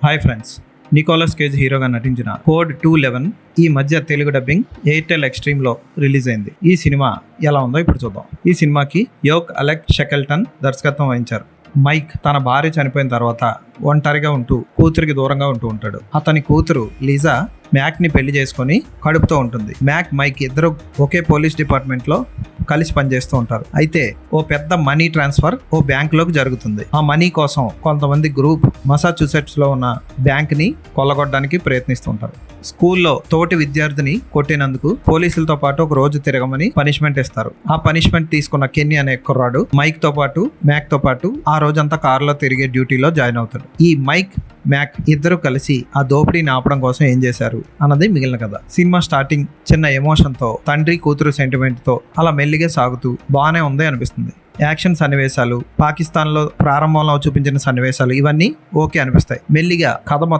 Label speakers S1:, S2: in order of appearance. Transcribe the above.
S1: Hi friends, Nicholas cage హీరోగా నటించిన code 211 ఈ మధ్య తెలుగు డబ్బింగ్ ఎయిర్టెల్ ఎక్స్ట్రీమ్లో రిలీజ్ అయింది. ఈ సినిమా ఎలా ఉందో ఇప్పుడు చూద్దాం. ఈ సినిమాకి యోక్ అలెక్ షెకెల్టన్ దర్శకత్వం వహించారు. మైక్ తన భార్య చనిపోయిన తర్వాత ఒంటరిగా ఉంటూ కూతురికి దూరంగా ఉంటూ ఉంటాడు. అతని కూతురు లీజా మ్యాక్ ని పెళ్లి చేసుకొని కడుపుతో ఉంటుంది. మైక్ ఇద్దరు ఒకే పోలీస్ డిపార్ట్మెంట్ లో కలిసి పనిచేస్తూ ఉంటారు. అయితే ఓ పెద్ద మనీ ట్రాన్స్ఫర్ ఓ బ్యాంక్ లోకి జరుగుతుంది. ఆ మనీ కోసం కొంతమంది గ్రూప్ మసాచ్యూసెట్స్ లో ఉన్న బ్యాంక్ ని కొల్లగొట్టడానికి ప్రయత్నిస్తుంటారు. స్కూల్లో తోటి విద్యార్థిని కొట్టినందుకు పోలీసులతో పాటు ఒక రోజు తిరగమని పనిష్మెంట్ ఇస్తారు. ఆ పనిష్మెంట్ తీసుకున్న కెన్నీ అనే కుర్రాడు మైక్ తో పాటు ఆ రోజంతా కారులో తిరిగే డ్యూటీలో జాయిన్ అవుతాడు. ఈ మ్యాక్ ఇద్దరు కలిసి ఆ దోపిడీని ఆపడం కోసం ఏం చేశారు అన్నది మిగిలిన కథ. సినిమా స్టార్టింగ్ చిన్న ఎమోషన్ తో, తండ్రి కూతురు సెంటిమెంట్ తో అలా మెల్లిగా సాగుతూ బాగానే ఉంది అనిపిస్తుంది. యాక్షన్ సన్నివేశాలు, పాకిస్తాన్ లో ప్రారంభంలో చూపించిన సన్నివేశాలు ఇవన్నీ ఓకే అనిపిస్తాయి. మెల్లిగా కథ